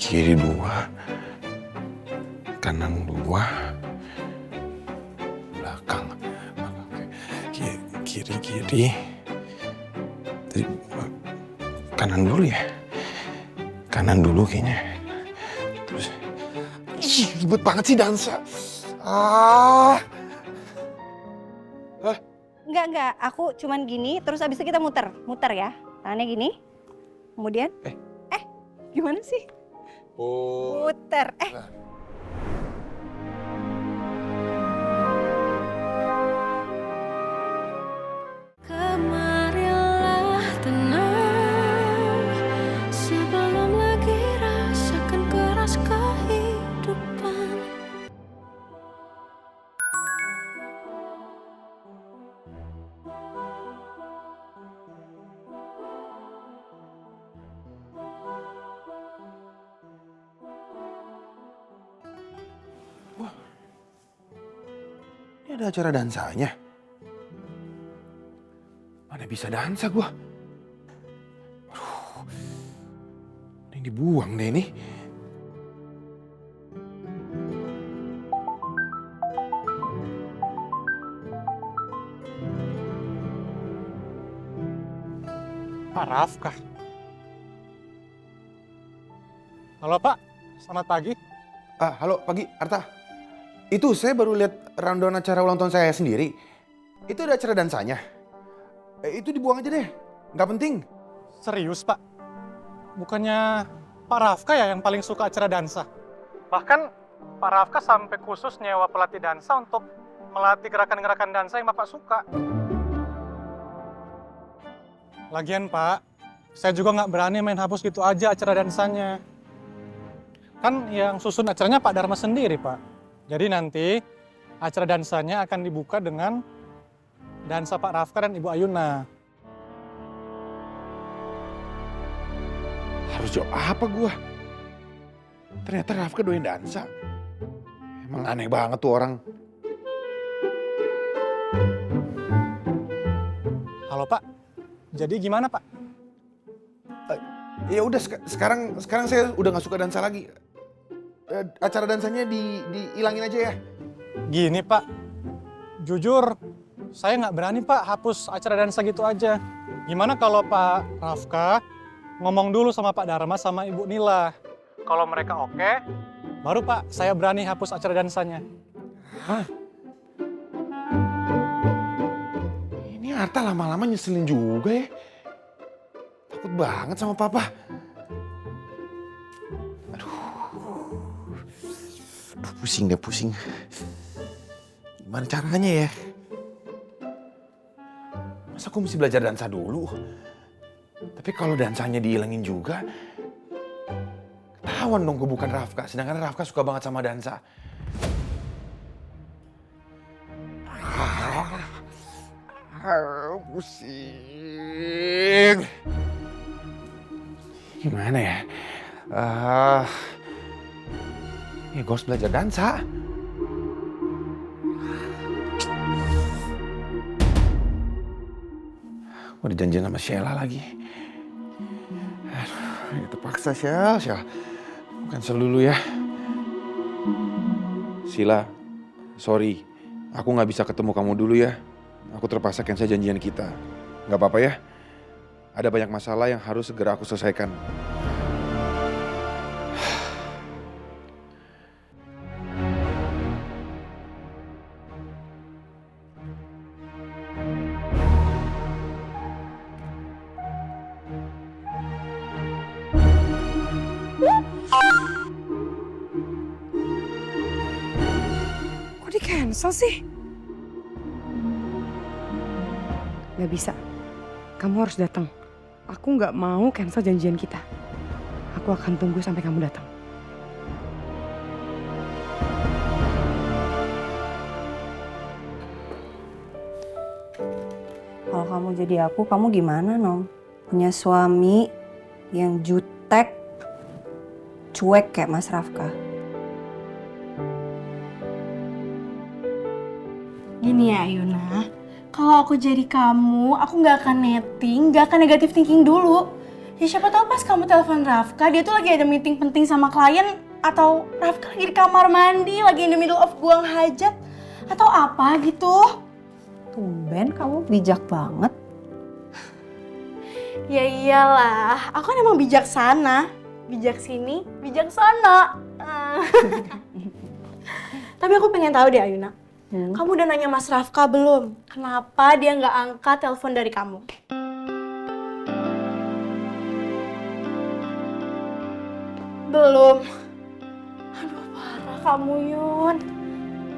Kiri dua, kanan dua, belakang. Kiri. Tadi kanan dulu ya? Kanan dulu kayaknya. Terus, ribet banget sih dansa. Enggak. Aku cuman gini, terus abis itu kita muter ya. Tangannya gini. Kemudian, gimana sih? Muter. Kemarilah tenang sebelum lagi rasakan keras kehidupan. Ini ada acara dansanya. Mana bisa dansa gua? Aduh, ini dibuang deh ini. Pak Rafkah. Halo Pak, selamat pagi. Halo, pagi, Arta. Itu saya baru lihat rundown acara ulang tahun saya sendiri. Itu ada acara dansanya. Itu dibuang aja deh, nggak penting. Serius Pak? Bukannya Pak Rafkah ya yang paling suka acara dansa? Bahkan Pak Rafkah sampai khusus nyewa pelatih dansa untuk melatih gerakan-gerakan dansa yang Bapak suka. Lagian Pak, saya juga nggak berani main hapus gitu aja acara dansanya. Kan yang susun acaranya Pak Dharma sendiri Pak. Jadi nanti acara dansanya akan dibuka dengan dansa Pak Rafkah dan Ibu Ayuna. Harus jawab apa gua? Ternyata Rafka doyan dansa. Emang aneh banget tuh orang. Halo Pak, jadi gimana Pak? Ya udah sekarang saya udah nggak suka dansa lagi. Acara dansanya dihilangin aja ya. Gini Pak, jujur saya nggak berani Pak hapus acara dansa gitu aja. Gimana kalau Pak Rafkah ngomong dulu sama Pak Dharma sama Ibu Nila. Kalau mereka oke, baru Pak saya berani hapus acara dansanya. Hah? Ini Arta lama-lama nyeselin juga ya. Takut banget sama papa. Aduh, pusing. Gimana caranya ya? Masa aku mesti belajar dansa dulu? Tapi kalau dansanya dihilangin juga, ketahuan dong gue bukan Rafka. Sedangkan Rafka suka banget sama dansa. Pusing. Gimana ya? Ya gue harus belajar dansa. Gue dijanjiin sama Sheila lagi. Aduh, itu paksa Sheila. Cancel dulu ya. Sheila, sorry. Aku gak bisa ketemu kamu dulu ya. Aku terpaksa cancel janjian kita. Gak apa-apa ya? Ada banyak masalah yang harus segera aku selesaikan. Kok di cancel sih? Gak bisa. Kamu harus datang. Aku gak mau cancel janjian kita. Aku akan tunggu sampai kamu datang. Kalau kamu jadi aku, kamu gimana, Nom? Punya suami yang jutek, cuek kayak Mas Rafka. Gini ya Ayuna, kalau aku jadi kamu, aku nggak akan netting, nggak akan negatif thinking dulu. Ya siapa tahu pas kamu telepon Rafka, dia tuh lagi ada meeting penting sama klien, atau Rafka lagi di kamar mandi, lagi in the middle of buang hajat, atau apa gitu. Tumben kamu bijak banget. Ya iyalah, aku kan emang bijaksana. Bijak sini, bijak sono. Tapi aku pengen tahu deh Ayuna. Kamu udah nanya Mas Rafka belum? Kenapa dia nggak angkat telepon dari kamu? Belum. Aduh parah kamu Yun.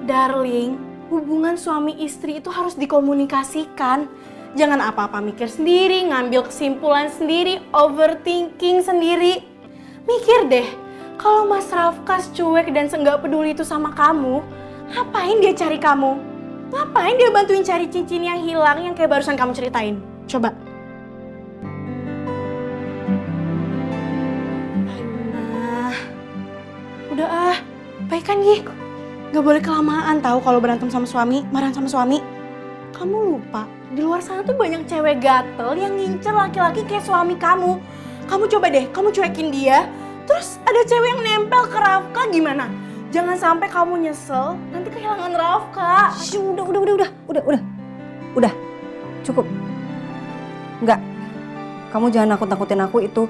Darling, hubungan suami istri itu harus dikomunikasikan. Jangan apa-apa mikir sendiri, ngambil kesimpulan sendiri, overthinking sendiri. Mikir deh, kalau Mas Rafka cuek dan nggak peduli itu sama kamu, ngapain dia cari kamu? Ngapain dia bantuin cari cincin yang hilang yang kayak barusan kamu ceritain? Coba. Nah, udah baikan Gi. Gak boleh kelamaan tahu kalau berantem sama suami, marahan sama suami. Kamu lupa, di luar sana tuh banyak cewek gatel yang ngincer laki-laki kayak suami kamu. Kamu coba deh, kamu cuekin dia, terus ada cewek yang nempel ke Rafka gimana? Jangan sampai kamu nyesel, nanti kehilangan Rafka. Shh, udah. Cukup. Enggak. Kamu jangan nakut-nakutin aku, itu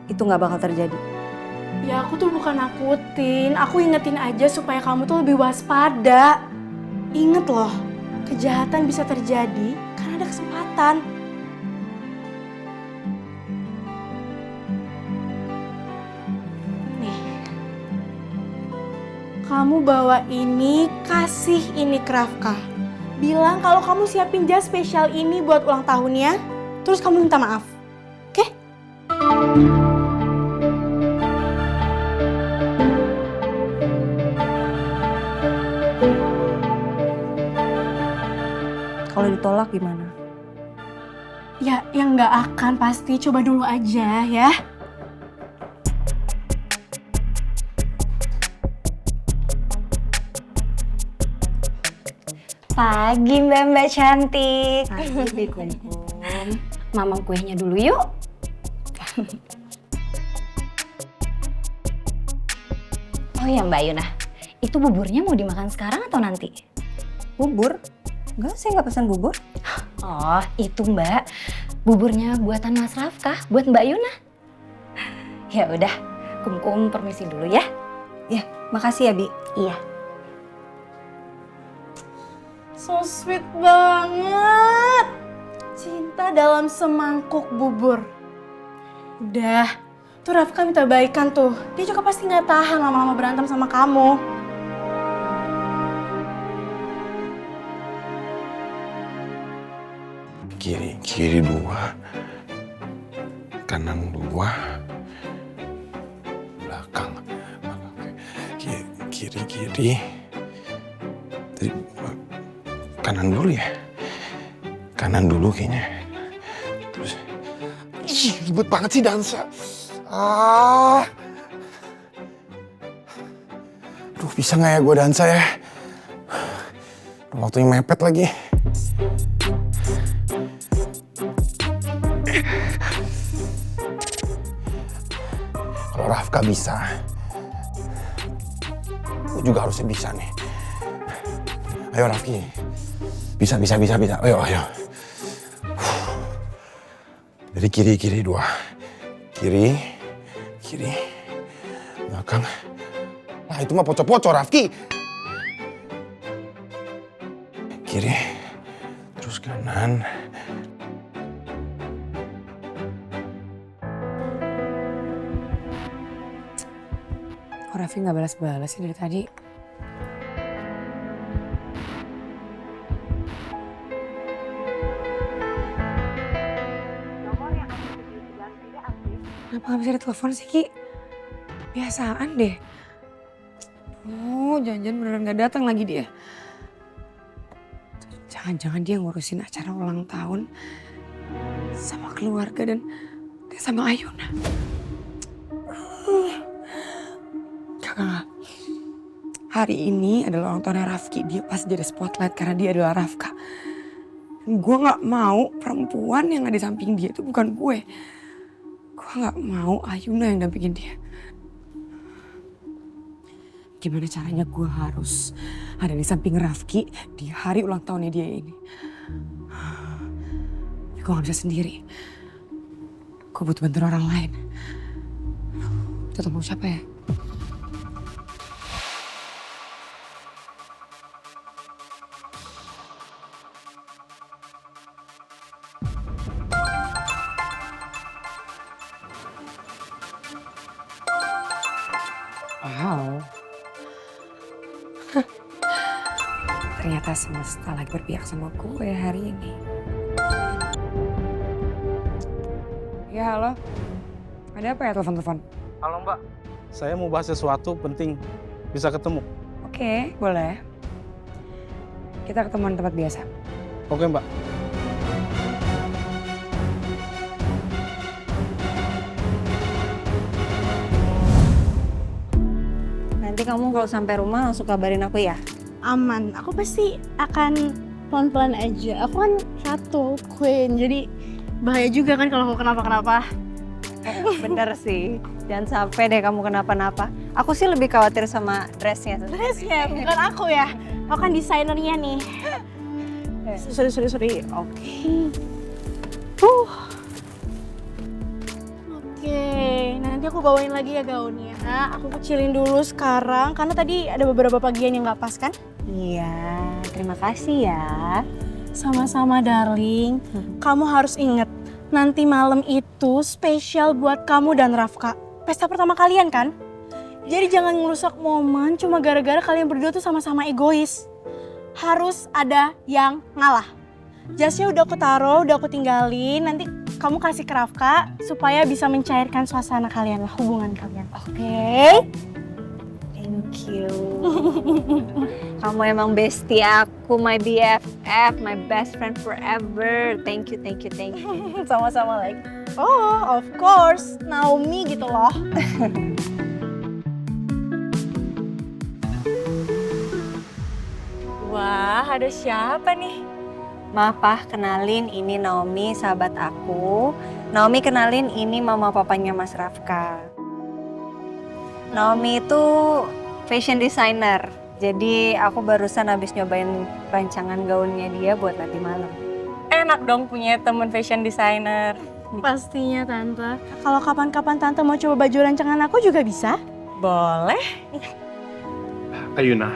nggak bakal terjadi. Ya aku tuh bukan nakutin, aku ingetin aja supaya kamu tuh lebih waspada. Ingat loh, kejahatan bisa terjadi karena ada kesempatan. Nih, kamu bawa ini, kasih ini ke Rafka. Bilang kalau kamu siapin jas spesial ini buat ulang tahunnya, terus kamu minta maaf. Oke? Kalau ditolak gimana? Ya, yang nggak akan pasti. Coba dulu aja ya. Pagi mbak cantik. Pagi Bikumkum. Mamam kuenya dulu yuk. Oh ya Mbak Yuna, itu buburnya mau dimakan sekarang atau nanti? Bubur? Enggak, saya nggak pesan bubur. Oh itu Mbak, buburnya buatan Mas Rafka buat Mbak Yuna. Ya udah, Kumkum permisi dulu ya. Ya, makasih ya Bi. Iya. So sweet banget. Cinta dalam semangkuk bubur. Udah, tuh Rafka minta baikan tuh. Dia juga pasti nggak tahan lama-lama berantem sama kamu. Kiri 2, kanan 2, belakang. Kiri. Tadi kanan dulu ya. Kanan dulu kayaknya. Terus, ribet banget sih dansa. Aduh, bisa nggak ya gue dansa ya? Waktunya mepet lagi. Kalau Rafka bisa, gue juga harusnya bisa nih. Ayo Rafki, bisa. Ayo. Dari kiri 2, kiri, belakang. Nah itu mah poco-poco Rafki. Kiri, terus kanan. Kok Raffi nggak balas-balas sih dari tadi? Kenapa nggak bisa ditelepon sih Ki? Biasaan deh. Oh, jangan-jangan beneran nggak datang lagi dia. Jangan-jangan dia ngurusin acara ulang tahun sama keluarga dan sama Ayuna. Kakak, hari ini adalah ulang tahunnya Rafki. Dia pasti jadi spotlight karena dia adalah Rafka. Gue gak mau perempuan yang ada di samping dia itu bukan gue. Gue gak mau Ayuna yang dampingin dia. Gimana caranya gue harus ada di samping Rafki di hari ulang tahunnya dia ini. Gue gak bisa sendiri. Gue butuh bantuan orang lain. Itu telepon siapa ya? Wow. Ternyata semesta lagi berpihak sama gue hari ini. Ya halo. Ada apa ya telepon-telepon? Halo Mbak, saya mau bahas sesuatu penting. Bisa ketemu? Oke, boleh. Kita ketemuan di tempat biasa. Oke Mbak. Nanti kamu kalau sampai rumah langsung kabarin aku ya. Aman, aku pasti akan pelan-pelan aja. Aku kan satu queen, jadi bahaya juga kan kalau aku kenapa-kenapa. Bener sih, jangan sampai deh kamu kenapa-napa. Aku sih lebih khawatir sama dressnya. Dressnya, bukan aku ya. Aku kan desainernya nih. Sorry. Oke. Oke, nanti aku bawain lagi ya gaunnya. Aku kecilin dulu sekarang, karena tadi ada beberapa bagian yang nggak pas kan? Iya, terima kasih ya. Sama-sama darling. Kamu harus inget, nanti malam itu spesial buat kamu dan Rafka. Pesta pertama kalian kan? Jadi jangan ngerusak momen cuma gara-gara kalian berdua tuh sama-sama egois. Harus ada yang ngalah. Jasnya udah aku taruh, udah aku tinggalin. Nanti kamu kasih ke Rafka supaya bisa mencairkan suasana kalian lah, hubungan kalian. Oke? Thank you. Kamu emang bestie aku, my BFF, my best friend forever. Thank you. Sama-sama lagi. Oh, of course. Naomi gitu loh. Wah, ada siapa nih? Maaf Pak, kenalin ini Naomi, sahabat aku. Naomi kenalin ini mama papanya Mas Rafka. Naomi itu fashion designer. Jadi aku barusan habis nyobain rancangan gaunnya dia buat nanti malam. Enak dong punya temen fashion designer. Pastinya Tante. Kalau kapan-kapan Tante mau coba baju rancangan aku juga bisa. Boleh. Ayuna,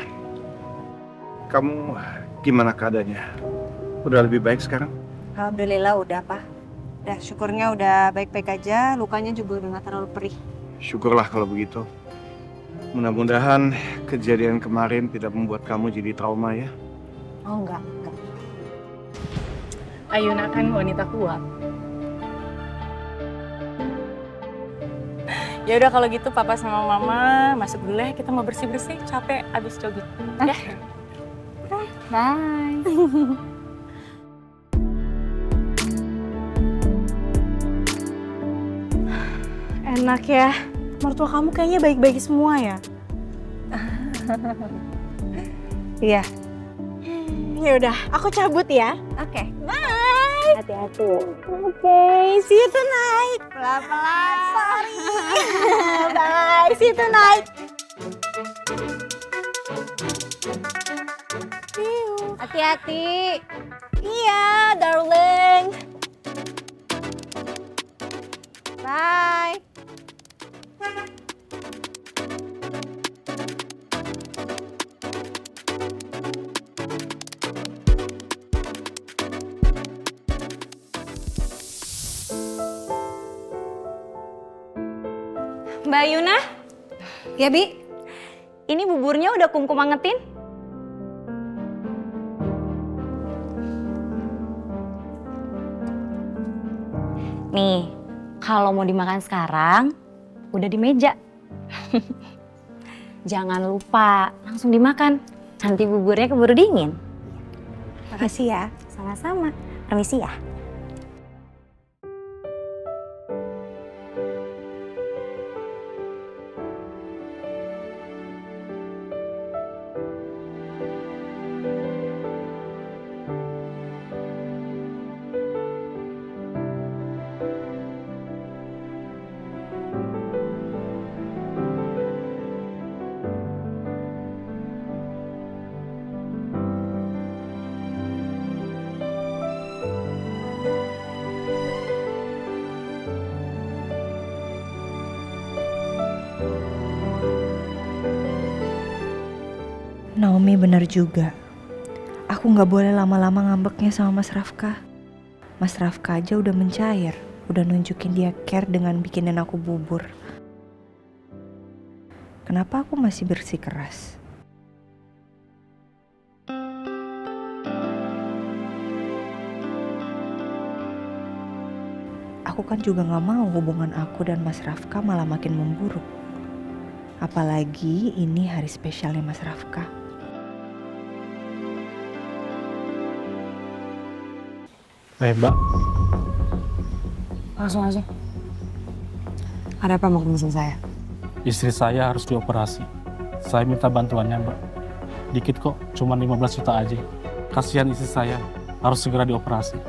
kamu gimana keadaannya? Udah lebih baik sekarang? Alhamdulillah udah Pak. Udah syukurnya udah baik-baik aja, lukanya juga udah gak terlalu perih. Syukurlah kalau begitu. Mudah-mudahan kejadian kemarin tidak membuat kamu jadi trauma ya. Oh enggak. Ayuna kan wanita kuat. Ya udah kalau gitu papa sama mama masuk dulu ya, kita mau bersih-bersih, capek abis jogging. Ya. Bye. Enak ya. Mertua kamu kayaknya baik-baik semua ya. Iya. Ya udah, aku cabut ya. Oke. Bye. Hati-hati. Oke, see you tonight. Pelan-pelan. Sorry. Bye, see you tonight. Hati-hati. Iya, darling. Bye. Mbak Yuna, Ya Bi. ini buburnya udah kumkum angetin. Nih, kalau mau dimakan sekarang, udah di meja. Jangan lupa, langsung dimakan. Nanti buburnya keburu dingin. Makasih ya. Sama-sama. Permisi ya. Naomi benar juga. Aku nggak boleh lama-lama ngambeknya sama Mas Rafka. Mas Rafka aja udah mencair, udah nunjukin dia care dengan bikinin aku bubur. Kenapa aku masih bersikeras? Aku kan juga gak mau hubungan aku dan Mas Rafka malah makin memburuk. Apalagi ini hari spesialnya Mas Rafka. Mbak. Langsung aja. Ada apa mau ketemu sama saya? Istri saya harus dioperasi. Saya minta bantuannya, Mbak. Dikit kok, cuma 15 juta aja. Kasihan istri saya, harus segera dioperasi.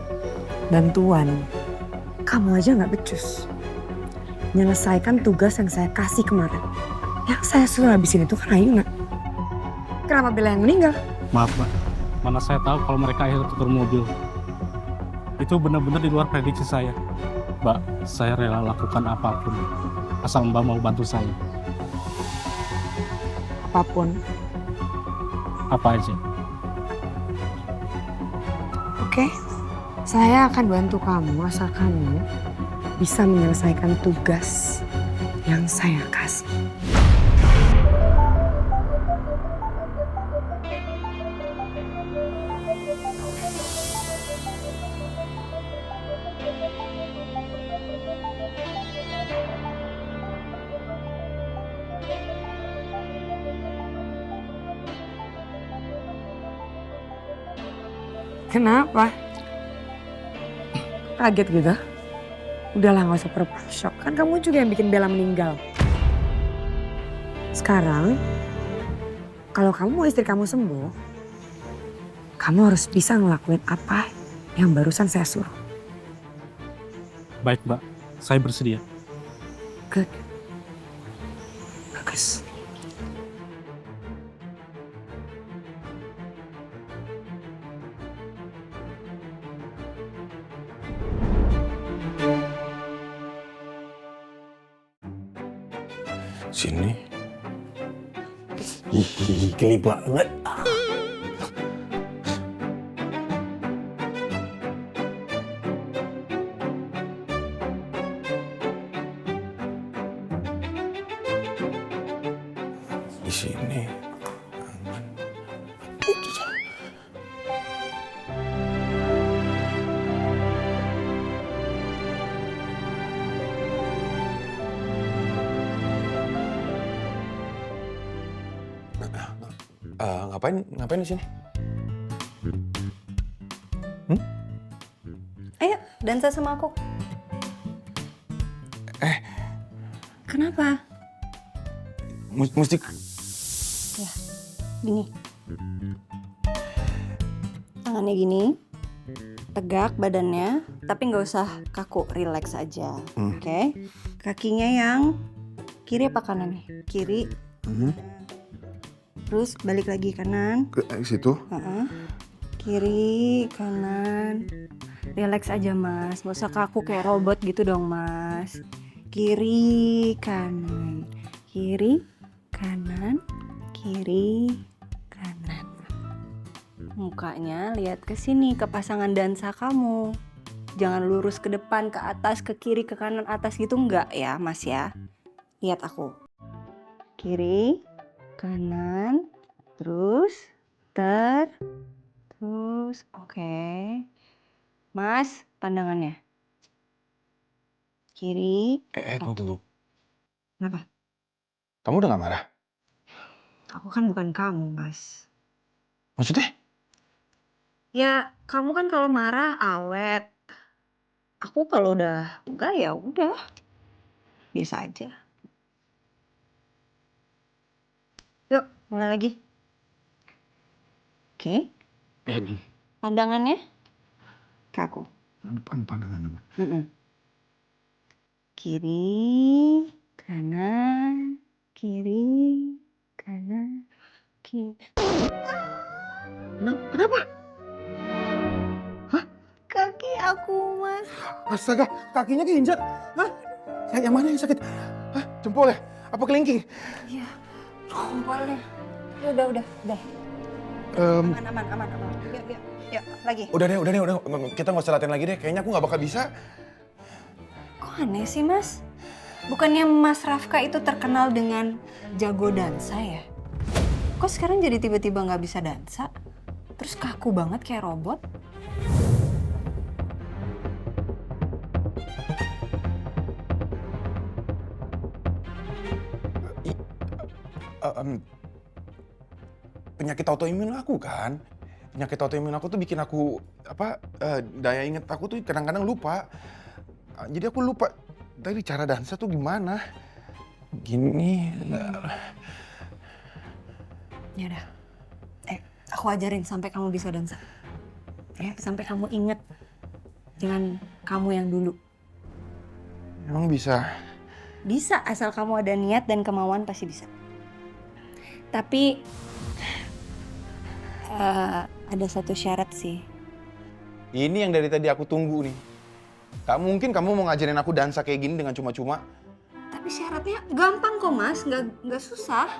Bantuan. Kamu aja nggak becus. Menyelesaikan tugas yang saya kasih kemarin. Yang saya suruh habisin itu kan Ayuna. Kenapa Bella yang meninggal? Maaf, Mbak. Mana saya tahu kalau mereka akhirnya tukar mobil. Itu benar-benar di luar prediksi saya. Mbak, saya rela lakukan apapun. Asal Mbak mau bantu saya. Apapun. Apa aja. Oke. Saya akan bantu kamu asal kamu bisa menyelesaikan tugas yang saya kasih. Kenapa? Kaget gitu? Udahlah gak usah pura-pura shock. Kan kamu juga yang bikin Bella meninggal. Sekarang, kalau kamu mau istri kamu sembuh, kamu harus bisa ngelakuin apa yang barusan saya suruh. Baik, Mbak. Saya bersedia. Good. Bagus. Sini. Ih, geli banget. Di sini. Aman. Ngapain di sini? Ayo, dansa sama aku. Kenapa? Mesti Ya, gini. Tangannya gini, tegak badannya, tapi nggak usah kaku, relax aja, oke? Kakinya yang kiri apa kanan nih? Kiri, terus balik lagi kanan. ke situ. Kiri, kanan. Relax aja mas, nggak usah kaku kayak robot gitu dong mas. Kiri, kanan. Kiri, kanan. Kiri, kanan. Mukanya lihat ke sini, ke pasangan dansa kamu. Jangan lurus ke depan, ke atas, ke kiri, ke kanan, atas gitu enggak ya mas ya. Lihat aku. Kiri, kanan, terus, terus, oke. Mas, pandangannya. Kiri. Tunggu. Kenapa? Kamu udah gak marah? Aku kan bukan kamu, Mas. Maksudnya? Ya, kamu kan kalau marah awet. Aku kalau udah enggak ya udah. Biasa aja. Yuk, mulai lagi. Oke. Pandangannya ke aku. Pandangan. Kiri, kanan, kiri, kanan, kiri. Kenapa? Kaki aku, Mas. Astaga, kakinya keinjak. Hah? Yang mana yang sakit? Hah? Jempol ya? Apa kelingking? Iya. Jempolnya. Udah. Aman. Yuk, lagi. Udah deh. Kita nggak usah latihan lagi deh. Kayaknya aku nggak bakal bisa. Kok aneh sih, Mas? Bukannya Mas Rafka itu terkenal dengan jago dansa ya? Kok sekarang jadi tiba-tiba nggak bisa dansa? Terus kaku banget kayak robot? Penyakit autoimun aku kan. Penyakit autoimun aku tuh bikin aku daya ingat aku tuh kadang-kadang lupa. Jadi aku lupa tadi cara dansa tuh gimana. Gini. Ya udah. Aku ajarin sampai kamu bisa dansa. Ya, sampai kamu inget dengan kamu yang dulu. Emang bisa? Bisa, asal kamu ada niat dan kemauan pasti bisa. Tapi ada satu syarat sih. Ini yang dari tadi aku tunggu nih. Gak mungkin kamu mau ngajarin aku dansa kayak gini dengan cuma-cuma. Tapi syaratnya gampang kok, Mas, nggak susah.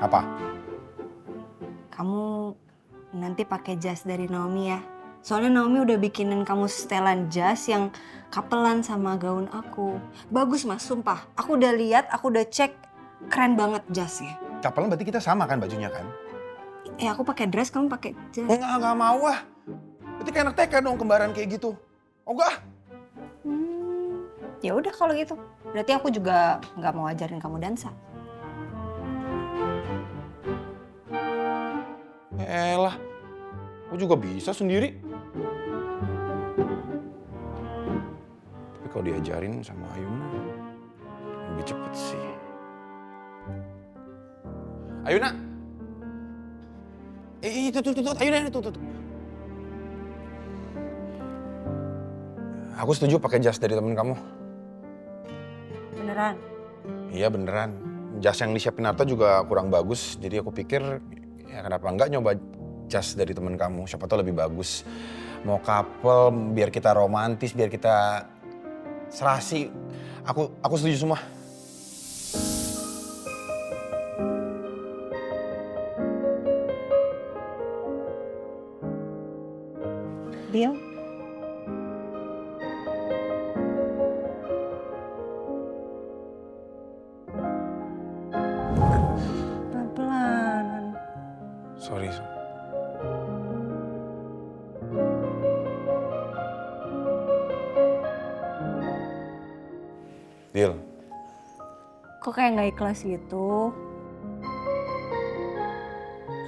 Apa? Kamu nanti pakai jas dari Naomi ya. Soalnya Naomi udah bikinin kamu setelan jas yang kapelan sama gaun aku. Bagus, Mas, sumpah. Aku udah lihat, aku udah cek, keren banget jasnya. Kapelan berarti kita sama kan bajunya kan? Aku pakai dress, kamu pakai jas. Enggak mau ah. Berarti kayak anak TK dong kembaran kayak gitu. Oh enggak. Ya udah kalau gitu. Berarti aku juga nggak mau ajarin kamu dansa. Elah, aku juga bisa sendiri. Tapi kalau diajarin sama Ayuna, lebih cepet sih. Ayuna! Itu, Ayuna, itu. Aku setuju pakai jas dari temen kamu. Beneran? Iya beneran. Jas yang disiapin Arta juga kurang bagus, jadi aku pikir ya kenapa enggak nyoba jas dari temen kamu, siapa tahu lebih bagus. Mau couple, biar kita romantis, biar kita serasi. Aku setuju semua. Bill? Pelan-pelan. Sorry. Deal. Kok kayak nggak ikhlas gitu?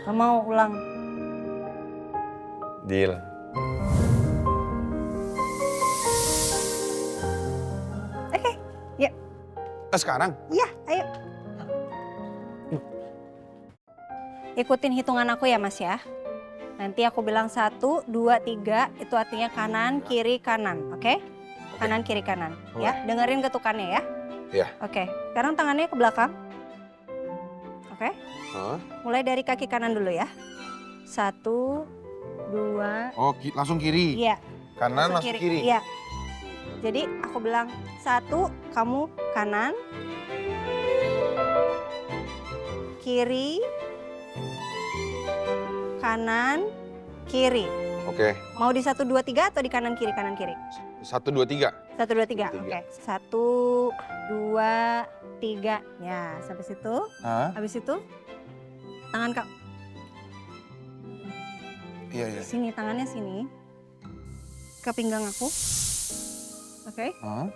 Gak mau ulang? Deal. Oke, yuk. Sekarang? Iya, ayo. Ikutin hitungan aku ya, Mas ya. Nanti aku bilang 1, 2, 3, itu artinya kanan, kiri, kanan, oke? Kanan, kiri, kanan, ya. Dengerin ketukannya ya. Iya. Oke, sekarang tangannya ke belakang. Oke, Hah? mulai dari kaki kanan dulu ya. 1, 2, Oh, langsung kiri. iya. Kanan langsung kiri. Iya. Jadi aku bilang 1, kamu kanan, kiri, kanan, kiri. Oke. Mau di 1, 2, 3 atau di kanan kiri kanan kiri? 1, 2, 3. 1, 2, 3. Oke. 1, 2, 3. Ya, sampai situ. Hah? Habis itu tangan kamu Iya. sini, tangannya sini. Ke pinggang aku. Oke. Hah?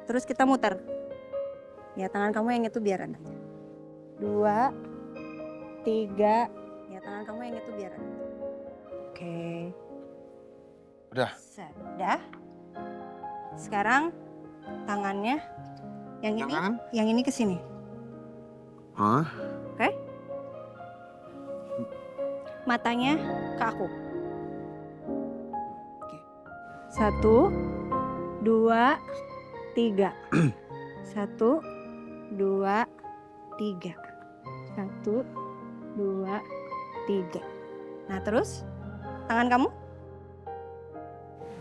Terus kita muter. Ya, tangan kamu yang itu biar ada. 2, 3. Ya, tangan kamu yang itu biar ada. Oke. Udah. Sudah. Sekarang tangannya yang ini, kanan? yang ini ke sini. Hah? Oke? Matanya ke aku. Oke. 1, 2, 3. 1, 2, 3. 1, 2, 3. Nah, terus tangan kamu?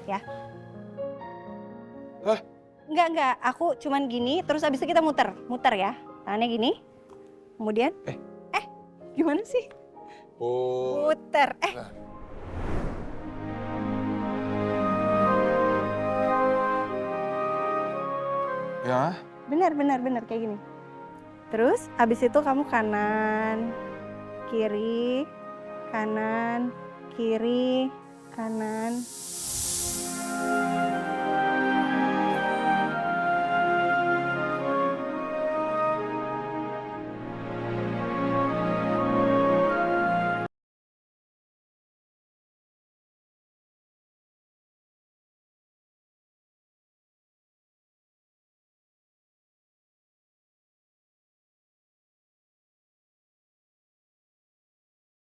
Ya. Hah? Enggak. Aku cuman gini, terus abis itu kita muter. Muter ya. Tangannya gini. Kemudian, gimana sih? Puter. Ya, Benar kayak gini. Terus habis itu kamu kanan, kiri, kanan, kiri, kanan,